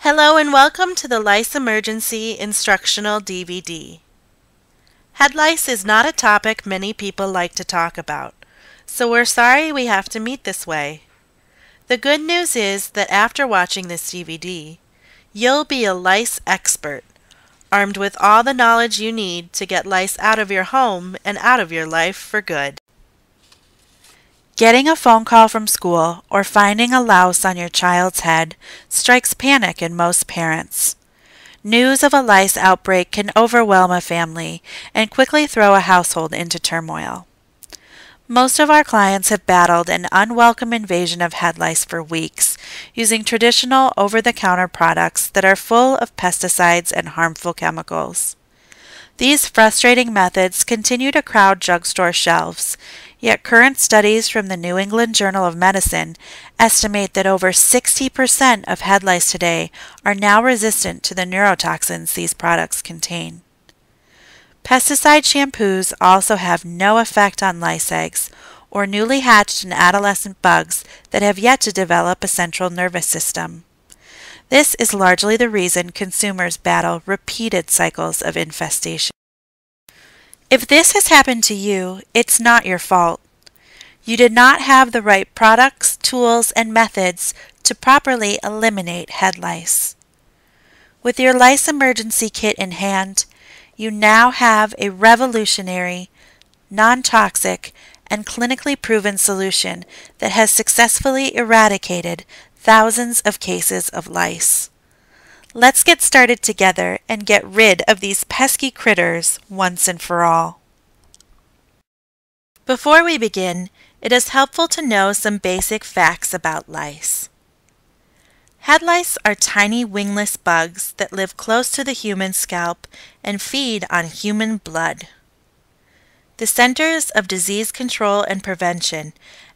Hello and welcome to the Lice Emergency Instructional DVD. Head lice is not a topic many people like to talk about, so we're sorry we have to meet this way. The good news is that after watching this DVD, you'll be a lice expert, armed with all the knowledge you need to get lice out of your home and out of your life for good. Getting a phone call from school or finding a louse on your child's head strikes panic in most parents. News of a lice outbreak can overwhelm a family and quickly throw a household into turmoil. Most of our clients have battled an unwelcome invasion of head lice for weeks using traditional over-the-counter products that are full of pesticides and harmful chemicals. These frustrating methods continue to crowd drugstore shelves, yet current studies from the New England Journal of Medicine estimate that over 60% of head lice today are now resistant to the neurotoxins these products contain. Pesticide shampoos also have no effect on lice eggs or newly hatched and adolescent bugs that have yet to develop a central nervous system. This is largely the reason consumers battle repeated cycles of infestation. If this has happened to you, it's not your fault. You did not have the right products, tools, and methods to properly eliminate head lice. With your Lice Emergency Kit in hand, you now have a revolutionary, non-toxic, and clinically proven solution that has successfully eradicated thousands of cases of lice. Let's get started together and get rid of these pesky critters once and for all. Before we begin, it is helpful to know some basic facts about lice. Head lice are tiny wingless bugs that live close to the human scalp and feed on human blood. The Centers of Disease Control and Prevention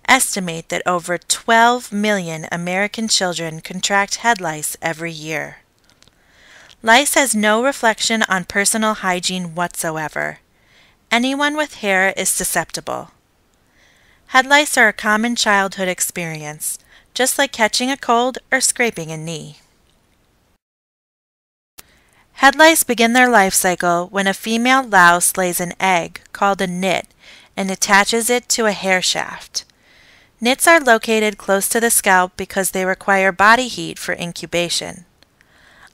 estimate that over 12 million American children contract head lice every year. Lice has no reflection on personal hygiene whatsoever. Anyone with hair is susceptible. Head lice are a common childhood experience, just like catching a cold or scraping a knee. Head lice begin their life cycle when a female louse lays an egg called a nit and attaches it to a hair shaft. Nits are located close to the scalp because they require body heat for incubation.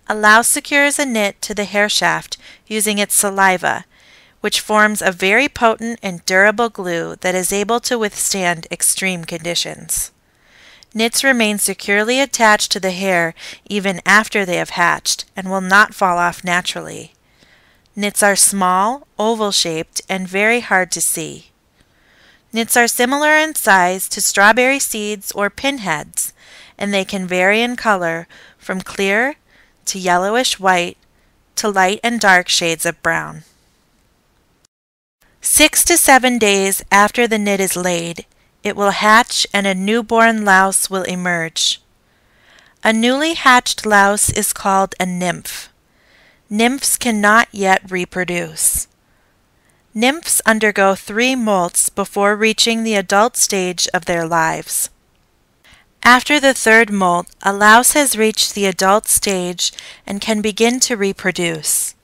A louse secures a nit to the hair shaft using its saliva, which forms a very potent and durable glue that is able to withstand extreme conditions. Nits remain securely attached to the hair even after they have hatched and will not fall off naturally. Nits are small, oval-shaped, and very hard to see. Nits are similar in size to strawberry seeds or pinheads, and they can vary in color from clear to yellowish white to light and dark shades of brown. 6 to 7 days after the nit is laid, it will hatch and a newborn louse will emerge. A newly hatched louse is called a nymph. Nymphs cannot yet reproduce. Nymphs undergo 3 molts before reaching the adult stage of their lives. After the 3rd molt, a louse has reached the adult stage and can begin to reproduce.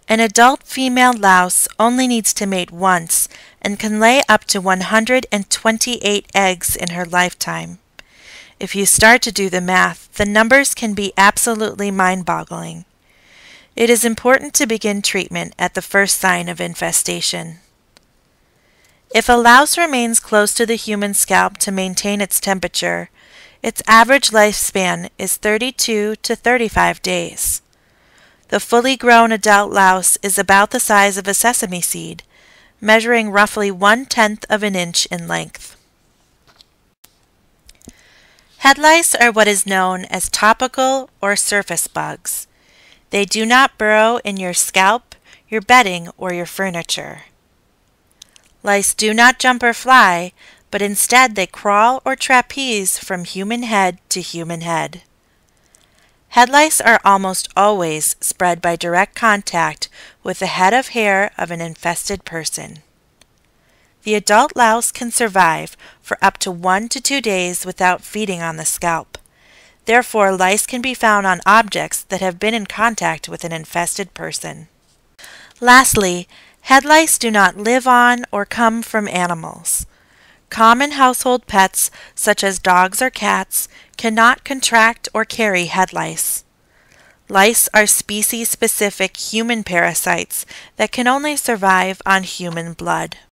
An adult female louse only needs to mate once and can lay up to 128 eggs in her lifetime. If you start to do the math, the numbers can be absolutely mind-boggling. It is important to begin treatment at the first sign of infestation. If a louse remains close to the human scalp to maintain its temperature, its average lifespan is 32 to 35 days. The fully grown adult louse is about the size of a sesame seed, measuring roughly 1/10 of an inch in length. Head lice are what is known as topical or surface bugs. They do not burrow in your scalp, your bedding, or your furniture. Lice do not jump or fly, but instead they crawl or trapeze from human head to human head. Head lice are almost always spread by direct contact with the head of hair of an infested person. The adult louse can survive for up to 1 to 2 days without feeding on the scalp. Therefore, lice can be found on objects that have been in contact with an infested person. Lastly, head lice do not live on or come from animals. Common household pets, such as dogs or cats, cannot contract or carry head lice. Lice are species-specific human parasites that can only survive on human blood.